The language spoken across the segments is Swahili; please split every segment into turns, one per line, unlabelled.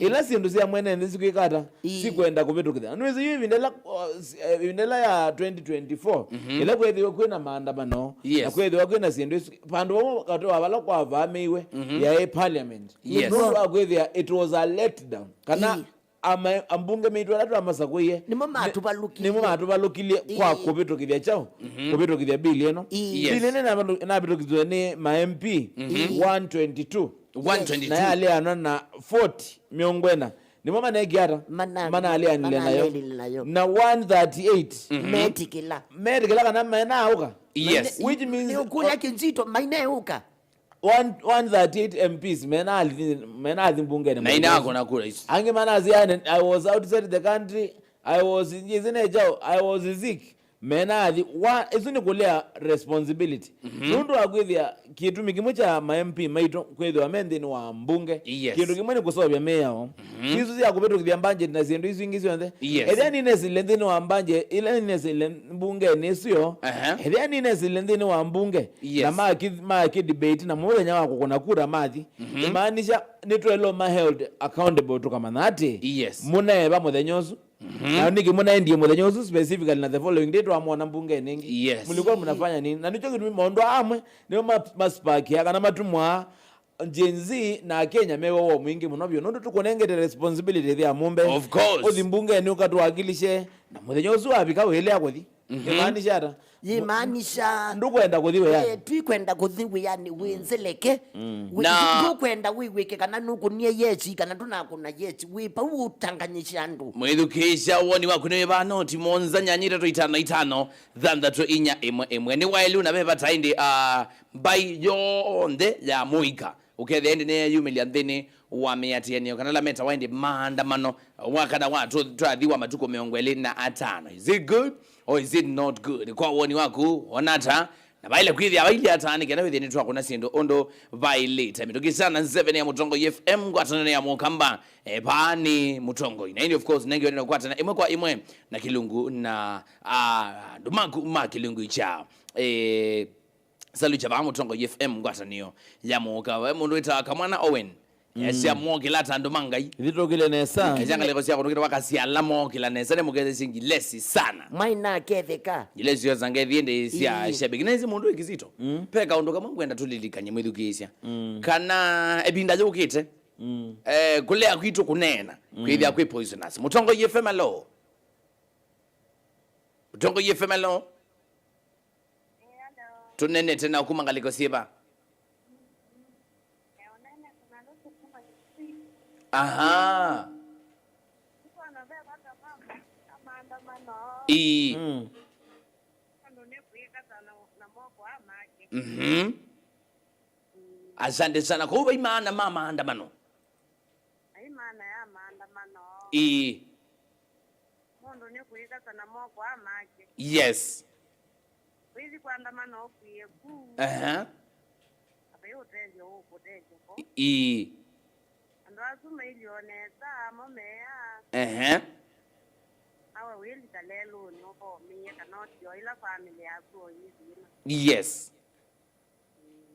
ila sindu sia mwene ndisikwikata sikwenda kuvitukithia nwezi hivi vindela ya 2024 ila kwethiwa kwina maandamano na kwethiwa kwina sindu pandu wamo katoa vala kwa vamiwe ya parliament nundu akwethia it was a letdown kana ambunge mitwe latu amasakuye
nimo matu
balukilie kwa kuvitukithia chao kuvitukithia bili eno bili na vitukithwa ni ma MP 122 na yale ano na 40 miongwena nimo manegiata mana ali anile nayo na 138 medikila kana menauka which means
ni ukula kinzito maineuka
138 MPs menazi mbungeni
mainako nakula hizo
ange manazi yani I was outside the country I was sick menazi isuni kulea responsibility nundu akwithia kitu mikimwe cha ma MP maito kwithwa mendeni wa mbunge kitu kimwe ni kusobya meyao kisu cia kuvitukithia mbanje na zindu isu ingi cionthe ethia nine silendeni wa mbanje ila nine mbunge nisio ethia nine silendeni wa mbunge na maki debate na muthenya wa kukuna kura mathi imaanisha nitwelo ma held accountable tukamanati muneva muthenya usu na niki munaendie muthenya usu specifically na the following day twamwona mbunge ningi mulikuwa mnafanya nini na nicho kitu mondo amwe ni maspaki kana matumwa Gen Z na Kenya mewo wo mwingi munobyo nondo tukonengete responsibility thia mumbe
of course
othi mbunge ni ukatwakilishe na muthenya usu abika wele akothi imaanisha
yimaanisha
ndukwenda kuthiwe yani
twikwenda kuthiwe yani winzeleke ndukwenda wiwike kana nukunie yesi kana tunakuna yesi wipa utanganyisha ndu
mwithukisha woni waku ni banoti monza nyanyira to 55 thanthatu inya imwe ni wailu na beba taindi by yonde ya muika ukethe ende ne yumilia nthini wa miatianio kana la meta waindi maandamano wakana watu twathiwa matuko 25 is it good or is it not good kwa woni waku onata na baile kwithia baile atani kana withini twa kuna sindu ondo violate mitokisana 7 ya Mutongo FM gwatana ya Mukamba pani Mutongo ina of course nengi wena gwatana imwe kwa imwe na Kilungu na ndumaku ma Kilungu icha salu cha Mutongo FM gwataniyo ya Muka mundu ita kamwana Owen ya moki lata ndomangai
litokile nesa
janga leko sia kunukira wakasi ala moki la nesa ne mugeze singi lesi sana
maina ketheka
ilesi yozange thiende sia shabiginezi mundu ikizito peka undoka mwenda tulilikanye mwithukisha kana ebinda yukite kule akwitu kunena kwithia kwi poisonous Mutongo FM lo Mutongo FM lo tunene tena ukumangaliko siba aha asante sana kuba imana mama andamano
imana ya maandamano mundu ni kuika sana moko amake
yes
wizi kuandamano okuye ku abayo tenje huko tenje ko ndo milionesa momea awa wili talelo noko miye kanoti yo ila family yako hivi
yes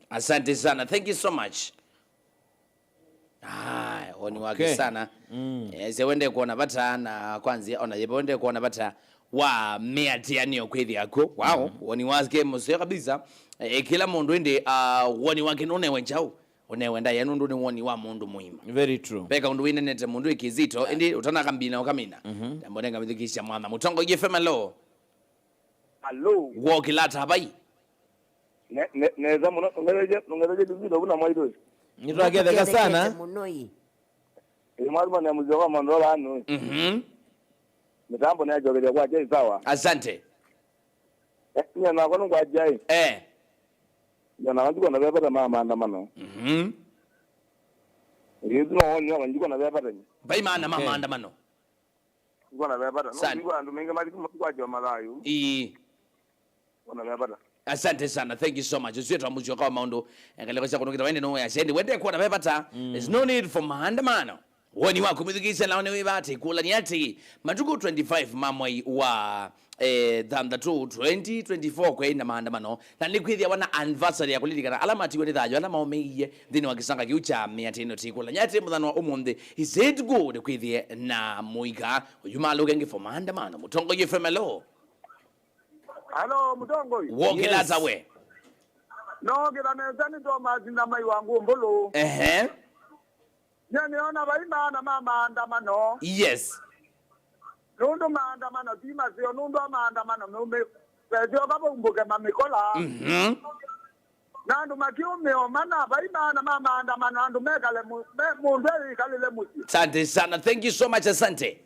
asante sana thank you so much oni wake sana wende kuona bata na kwanza ona wende kuona bata wa meatianio kwethi yako wow oni wake mose kabisa kila mundu ende woni wake none wenjao unewenda yanundu ni woni wa mundu muhimu
very true
peka undu winenete mundu ikizito indi utana kambina ukamina mbonenga mithikisha mwana Mutongo FM lo
allo
wokilata habai
neza muno ngereje bibido buna mwaito
nitwaketheka sana
munoi
mwalimu na mzee wa mandola anu mitambo na jogeja kwa jai sawa
asante
nyana kwa ngwa jai nyana wangu na beba mama andamano yedu no onyo wangu na beba tani
bai maana mama andamano
ngona beba no ngwa andu menga mali kwa jo malayo ngona beba
asante sana thank you so much usietu ambujo kwa maundo engeleko cha kunukita wende no ya sendi wende kwa na beba ta there's no need for maandamano woni wako mithikisha naone wibate kula ni ati matuku 25 mamwe wa thanda tu 2024 kwa ina maandamano na nikwithia wana anniversary ya kulirikana alamati woni thajo ala maomeiye thini wa kisanga kiucha miatino tikula nyati muthano wa umundi is it good kwithie na muiga uyumalo gengi for maandamano mutongo yefemelo
Hello mutongo
wokilata we
no gira nezani ndo mazinda mai wangu mbulu Nyaniona baimana maandamano.
Yes.
Nundu maandamano tima sio nundu maandamano nume sio baba umbuke mamikola. Nandu makiume omana baimana maandamano andu mekale mundu kalile musi.
Asante sana. Thank you so much asante.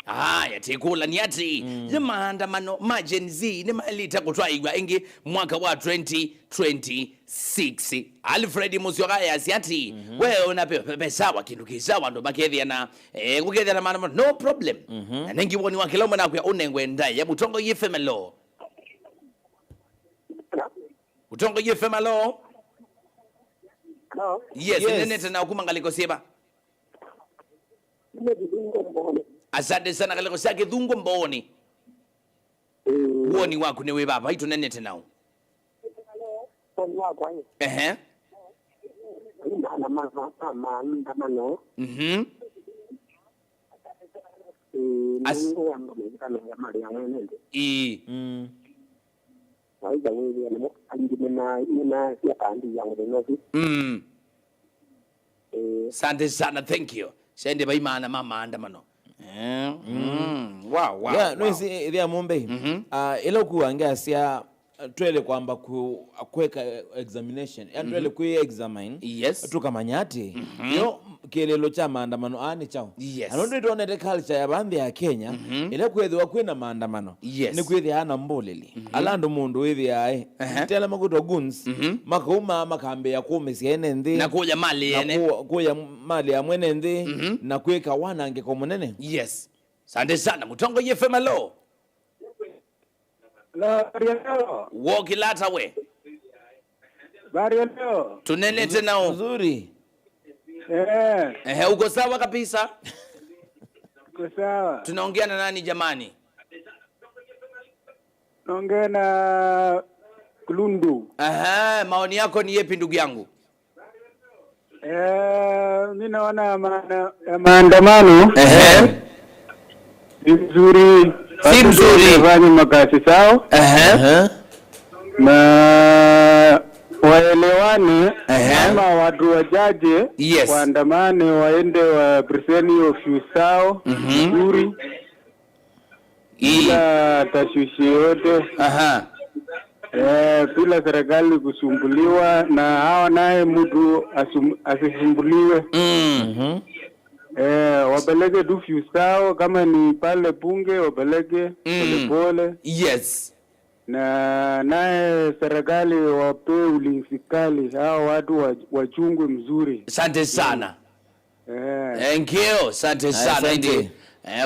Haya tikula ni ati ya maandamano Gen Z ni malita kutwaigwa ingi mwaka wa 2026 Alfred Musyoka yasiati wewe unapepe sawa kindu kisawa ndo bakethia na kukethia na maandamano no problem nengi woni wa kilomo na kwa unengwe ndai ya butongo yefemelo butongo yefemelo
no
yes nene tena ukumangaliko siba asante sana kaliko sake dhungo mboni woni wako newe baba hitu nene tena Asante sana, thank you. Sende baimana mama andamano. Wow.
Yeah, no isi thia mumbe. Ilo kuangia sia twele kwamba kuweka examination. Yani twele kuye examine.
Yes.
Tukamanyati. Yo kielelo cha maandamano ani chao.
Yes.
Anondo tuonete culture ya bandi ya Kenya. Ile kwethwa kwina maandamano.
Yes.
Ni kwethia hana mboleli. Alando mundu withi ae. Tela maguto guns. Makauma makambe ya kume siene ndi.
Na kuja mali yene.
Na kuja mali ya mwene ndi. Na kuweka wana ange komunene.
Yes. Sante sana mutongo yefemalo.
Barielo.
Woki lata we.
Barielo.
Tunene tena o.
Nzuri.
Uko sawa kabisa?
Uko sawa.
Tunaongea na nani jamani?
Naongea na Kulundu.
Maoni yako ni yepi ndugu yangu?
Mimi naona maandamano. Nzuri.
Si mzuri.
Wafanye makazi sawa. Na waelewane kama watu wajaje waandamane waende wa present office sao nzuri bila tashwishi yote bila serikali kusumbuliwa na hawa naye mtu asisumbuliwe wapeleke tu office sao kama ni pale bunge wapeleke pole.
Yes.
Na naye serikali wape ulinzi kali hao watu wachungwe mzuri.
Asante sana. Thank you. Asante sana ndi.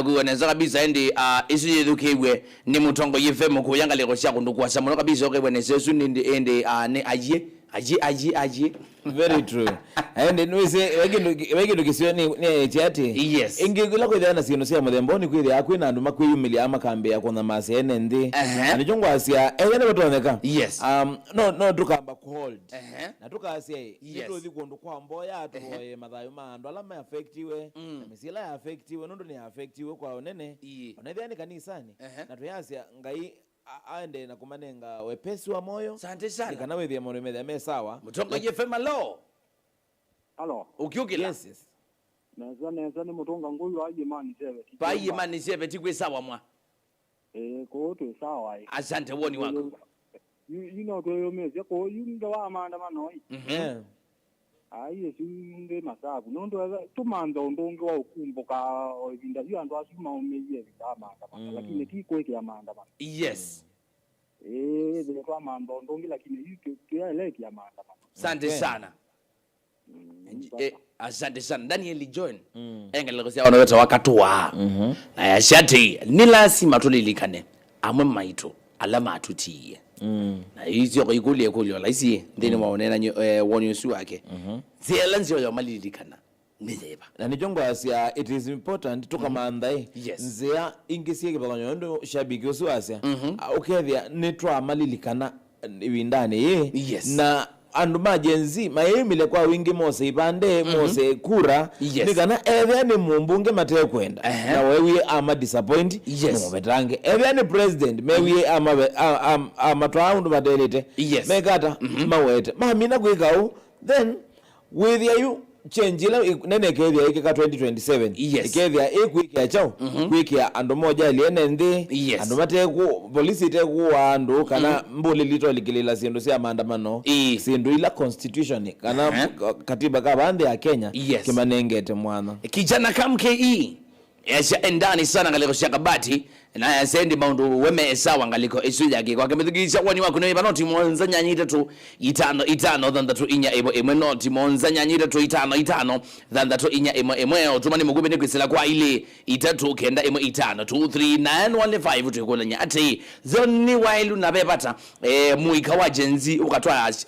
Kuoneza kabisa ndi isi yedukebwe ni mutongo yefemo kuyangaleko sha kundukwa samuno kabisa okebwe nesesu ndi ne aji.
Very true. And nwese wegindu kisyo ni chati.
Yes.
Ingigula kwithana sino sia muthemboni kwithia akwina andu makwiyumilia amakambe ya kona masene ndi. Ani jongwa asia ene batoneka.
Yes.
No tukamba hold. Na tukasia
yes.
Ndi kundu kwa mboya atuhoye mathayo mandu alama affectiwe. Misila affectiwe nundu ni affectiwe kwa onene. Onethia ni kanisani. Na tuyasia ngai aende na kumanenga wepesi wa moyo.
Asante sana.
Kana wethia moyo methe sawa.
Mutongo yefema lo.
Hello.
Ukiukila.
Yes.
Neza ni mutonga nguyu aje mani sebe.
Baye mani sebe tikwe sawa mwa.
Ko to sawa ai.
Asante woni wako.
You know to yo meze ko yunda wa maandamano ai. Ai singe masabu nondo tumanda ondonge wa ukumbuka ibinda yu andu asuma umeye kama lakini kikweke ya maandamano.
Yes.
Zile kwa mambo ndongi lakini yu kieleki ya maandamano.
Asante sana. Asante sana Daniel John engelekosya wanaweta wakatuwa na yashati ni lazima tulilikane amwe maitu alama atutiye na hizo kuikulie kulio laisi ndini waonena woni usu wake zielanzi yo malilikana nizeba
na nijongo asia it is important to kamandai
Yes.
nzea ingisiye bakanyondo shabiki usiwasia ukethia nitwa malilikana windane ye
Yes.
na andu majenzi mayemile kwa wingi mose ipande mose kura
Yes.
nikana ethia ni mumbunge mate kwenda na wewe ama disappoint
Yes.
mubetange ethia ni president mewe ama twaundu madelete
Yes.
mekata mawete mamina kwikau then with you change ila nene kethia ikika 2027
Yes.
ikethia ikwikia chao kwikia andu moja liene ndi
Yes.
andu mateku polisi teku andu kana mbuli lito likilila sindu sia maandamano sindu ila constitution kana katiba ka bande ya Kenya
Yes.
kimanengete mwana
kijana kamke yasha endani sana ngaliko shakabati na yasendi maundu weme esawa ngaliko isujaki kwa kemedhigisha wani wako nwe banoti monza nyanyita tu itano dhanda tu inya emwe noti monza nyanyita tu itano dhanda tu inya emwe otumani mugube nikwisila kwa ile itatu kenda emwe itano 239115 tukula nyati zoni wailu na bebata muika wa jenzi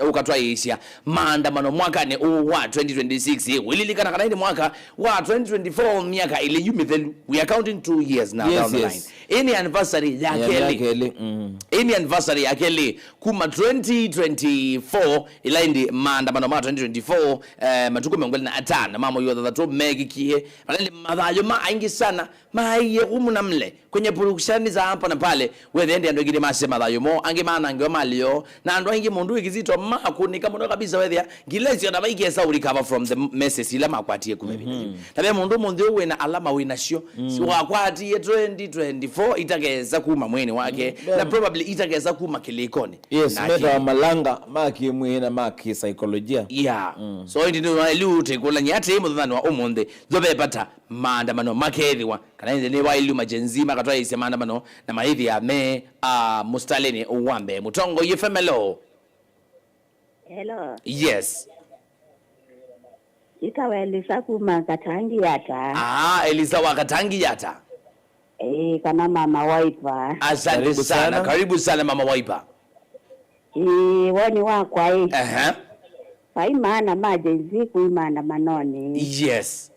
ukatwa isha maandamano mwaka ne wa 2026 wililikana kana ile mwaka wa 2024 miaka ile yumithelu we are counting 2 years now down the line. Any anniversary ya Kelly. Any anniversary ya Kelly kuma 2024 ila indi maandamano ma 2024 matuko miongoni na atana mama yuwa dhatu megi kie malali madhayo aingi sana maiye umuna mle kwenye production za hapa na pale wewe ende ando gidi mase madhayo mo ange mana ange malio na ando ingi mundu ikizito makuni kama ndo kabisa wewe ngilezi na baiki esa recover from the message ila makwatie kumebina tabe mundu we na alama we na sio wakwatie 2024 itakeza kuma mweni wake na probably itakeza kuma kilikoni
yes meta malanga maki mwina maki psychologia
so ndino lute kula nyate mudhani wa umonde zobe pata maandamano makethiwa kana ndene wa ilu majenzima katwa ise maandamano na mahithi ya me mustaleni uwambe mutongo yefemelo.
Hello.
Yes.
Ikawa Elisa kuma Katangi Yata.
Elisa wa Katangi Yata.
Kana mama Waipa.
Asante sana. Karibu sana mama Waipa.
Wani wakwa
Faimana
majenzi kuimana manoni.
Yes.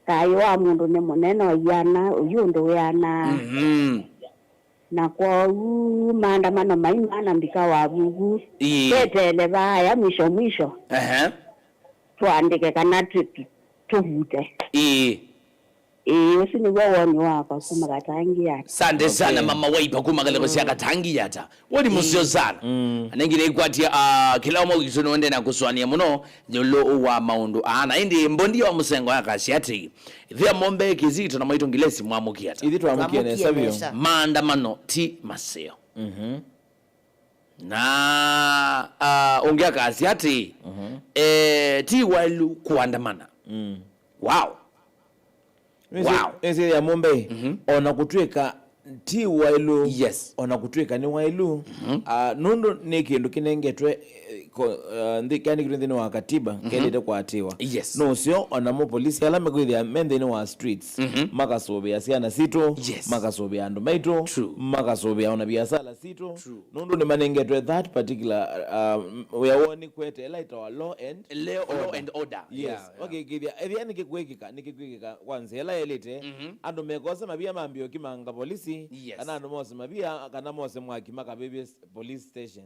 Kaiwa mundu ne muneno yana uyundu yana. Na kwa maandamano maimana mbika wabugu. Tetele baya mwisho. Tuandike kana tuvute. Usini wawoni wako kuma Katangi Yata.
Sande sana mama Waipa kuma kaleko siya Katangi Yata. Wadi musio sana. Anengine ikuatia kila umo kisono wende na kuswania muno jolo uwa maundu. Na hindi mbondi wa musengo ya kasiyati. Thia mombe kizito na maito ngilesi mwamuki yata.
Idhitu wamuki ya nesabio.
Maandamano ti maseo. Na ongea kasiyati. Ti wailu kuandamana. Wow.
Ese ya Mumbai ona kutweka ti wailu ona kutweka ni wailu nundo nekindu kinengetwe ndikani kirindi ni wakatiba kelete kwa atiwa no sio ona mo polisi ala megwithia mende ni wa streets makasobe asiana sito makasobe andu maito makasobe ona biasala sito nundo ni manengetwe that particular we are warning kwete like our law and order okay githia ethia nikikwekika kwanza ela elite andu mekosa mabia mambio kimanga polisi kana andu mose mabia kana mose mwaki makabebe police station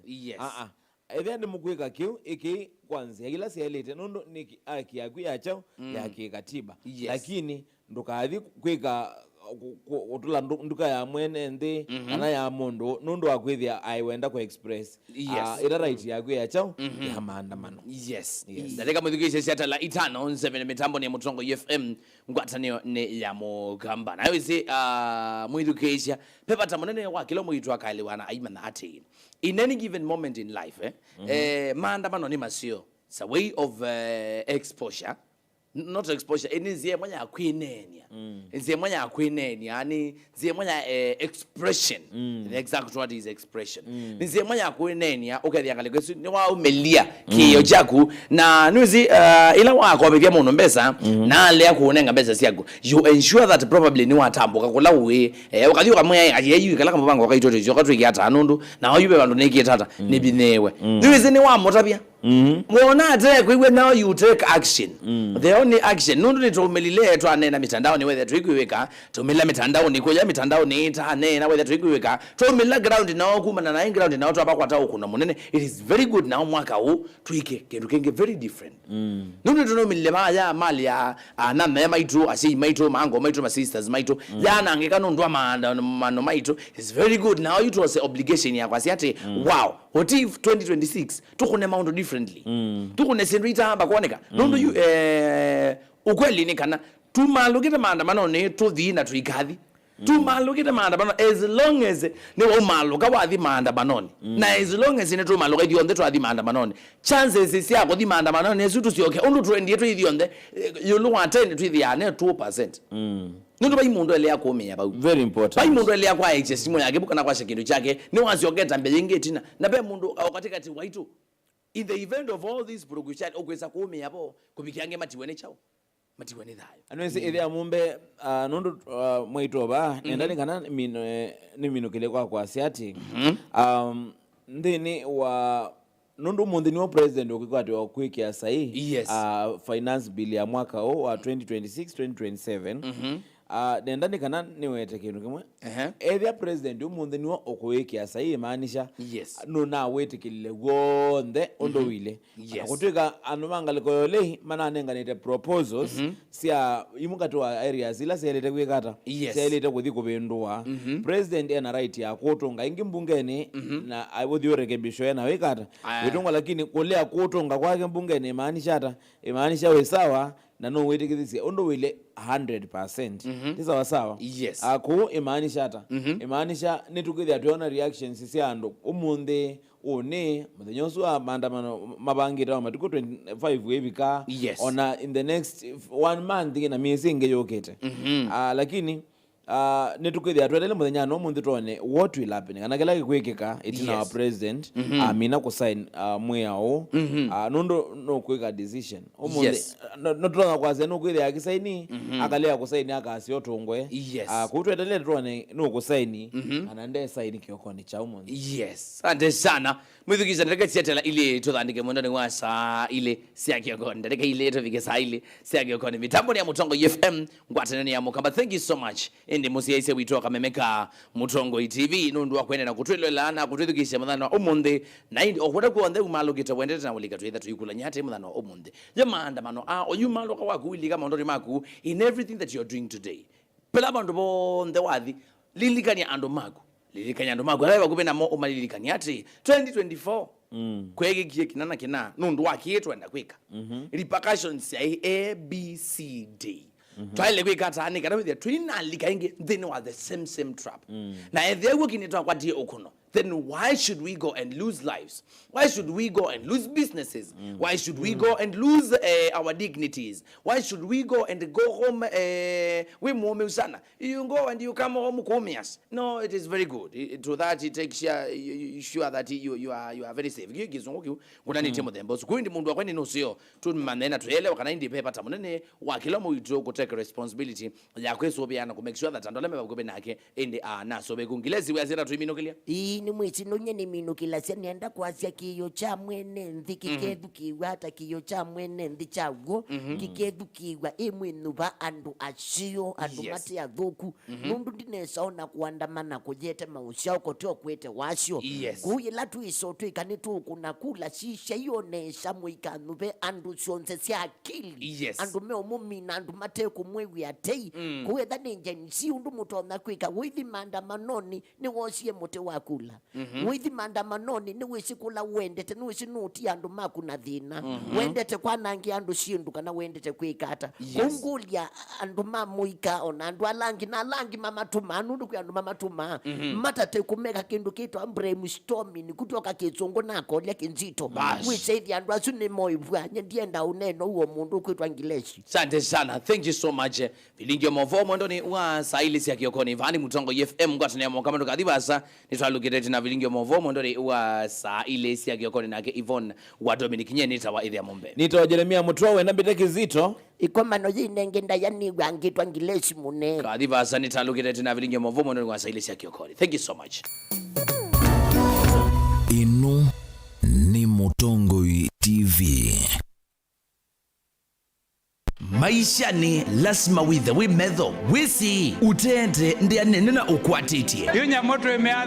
ethia ni mukweka kiu iki kwanza yakila sielete nundo niki aki yakuya chao yaki katiba lakini ndukathi kweka utula nduka ya mwene ndi kana ya mundu nundu akwithia aiwenda kwa express ira right yakuya chao ya maandamano
daleka mudhikisha siata la 5 mitambo ni Mutongo FM ngwatanio ni ya mugamba na yose muidhikisha pepata munene wa kilo muitwa kaliwana aima na ati in any given moment in life maandamano ni masio it's a way of exposure. Not exposure, it is mwanya akwinenia. It's mwanya akwinenia, yani zie mwanya expression. The exact word is expression. Ni zie mwanya akwinenia, okay yakale kwesu ni wa umelia kiyo chaku na nuzi ila wako wabivya muno mbesa na lea kuonenga mbesa siyaku. You ensure that probably ni watambo kakula uwe wakati ukamwaya ajiyeyu kala kama bango wakaitoto yoka tuiki hata anundu na hoyube bandu neki tata nibinewe. Nuzi ni wa motabia Mwona ate kwiwe now you take action. The only action nundu ni tumelile twanena mitandao ni whether tuikiweka tumela mitandao ni koja mitandao ni itane na whether tuikiweka tumela ground na kuma na ground na watu abakwata kuna munene. It is very good now mwaka huu tuike kindu kenge very different. Nundu tunomile maya mali ya nana ya maitu asi maitu mango maitu ma sisters maitu yana angekano ndwa mano maitu. It's very good now it was obligation ya kwasi ate wow what if 2026 tukune maundo differently. Tukune sendrita hamba kuoneka nundu yu ukweli ni kana tumalukite maandamano ni tuthi na tuikadhi tumalukite maandamano as long as ni umaluka wathi maandamano na as long as ni tumaluka ithionde twathi maandamano chances sia kuthi maandamano ni sutu sioke undu trend yetu ithionde yulu wa 10 twithiane 2%. Nundu bai mundu ele yakomenya bau
very important
bai mundu ele yakwa exesimo yake bukana kwa shekindu chake ni waziogeta mbe yengetina na be mundu okatikati waitu in the event of all these progression okweza kuumia hapo kubikiange matiwene chao matiwene dhayo
anwese ithia mumbe nundu mwaitoba nendani kana ni minukile kwa siati ndini wa nundu mundi ni wa president ukikwati wa kwikia sahi
yes.
Finance bill ya mwaka wa 2026-2027 nendani kana niwete kindu kimwe ethia president umundi niwo okuwikia sahi maanisha
yes.
nuna wetikile wonde ondo wile
yes.
Akutwika anumangaliko yole mana nenganite proposals sia imukati wa areas ila selete kwikata
yes.
selete kuthi kubindua president ena right ya kutunga ingi mbungeni na aiwothi orekebisho ena wikata witunga lakini kulea kutunga kwake mbungeni imaanisha we sawa na no wetikithisia ondo wile 100% tisa sawa
yes.
Aku imaanisha nitukithia tuona reactions sia andu umundi one muthenyosu wa maandamano mabangira wa matuko 25 webika
yes.
Ona in the next 1 month na miezi inge yokete lakini nitukithia twendele muthenya no munthi tone what will happen kana kila gikwikika itina yes. Our president amina ku sign mwiao nundu no kwika decision umuthi
yes.
No tona kwaze no kwithia akisaini akalea ku sign akasi otungwe
yes.
Kutwendelele tone no ku sign anande sign kiokoni cha umuthi
yes. Ande sana mwithukiza ndeke siatela ile tuthandike mwendani wasa ile siakiokoni ndeke ile tuvike sa ile siakiokoni mitambo ni ya Mutongo FM ngwatanani ya mukamba. Thank you so much indi musi yaise witoka memeka Mutongo TV nundu wakwene na kutwilwela na kutwithukisha muthano wa umuthi na indi okwenda kuonde umalukite wendete na ulika twitha tuyikula nyate muthano wa umuthi ya maandamano oyumaluka waku ilika maundori maku in everything that you're doing today pela bandu bonde wathi lilikania andu maku alaiwa kupena mo umalilikania ati 2024 kwege kie kinana kina nundu wakietwa enda kwika repercussions ya ABCD twaile kwika tani kana with twina likainge then was the same trap na ethe wokinetwa kwatie okuno then why should we go and lose lives? Why should we go and lose businesses? Why should we go and lose our dignities? Why should we go and go home we muome usana? You go and you come home kumias. No, it is very good. To that it takes sure that you are very safe. Gizungu kunani temo dembo. Kuindi mundu akweni no sio tu manena tuelewa kana indi pepa tamunene wa kila muitu ko take responsibility ya kweso biana ku make sure that andole meba kubena yake ende na so begungilezi we azira tuiminokelia.
Ni mwisi nonye ni minukila sia nienda kwasia kiyo cha mwene nthi kikethukiwa hata kiyo cha mwene nthi chaguo kikethukiwa imwinuva andu acio andu mati athuku nundu ndinesona kuandamana kujete mausia kotio kwete wacio kuyila tuiso tuikani tukuna kula shisha ionesha muikanuve andu cionse sia akili andu meo mumina andu mate kumwewi atei kuwetha ninja nisi undu mutona kwika withi maandamanoni ni wosie mote wakula withi maandamanoni ni wisi kula wendete ni wisi nuti andu maku na thina wendete kwanangi andu shindu kana wendete kwikata kungulia andu mamuika ona andu alangi na alangi mamatuma andu kwa andu mamatuma matate kumeka kindu kitu brainstorming kutoka kitsongo nako lya kinzito wisi andu asu ni moivwa ndienda uneno uo mundu kwitwa ngileshi.
Asante sana, thank you so much. Vilingio movomo ndoni wa saili sia kiokoni vani Mutongo FM ngwatani ya mwakamendo kadhibasa nitwalukireti na vilingio movomo ndoni wa saili sia kiokoni nake Yvonne wa Dominic nye nita wa Idhia Mombe
nita wa Jeremia Mutowe na Mbite Kizito
ikomano yinenge ndayani wangitwa ngileshi mune
kadhibasa nitalukireti na vilingio movomo ndoni wa saili sia kiokoni. Thank you so much.
Inu ni Mutongo TV. TV. Maisha ni lazima withe wi metho wisi utende ndi anene na ukwatitie.
Hiyo nyamoto imeanza.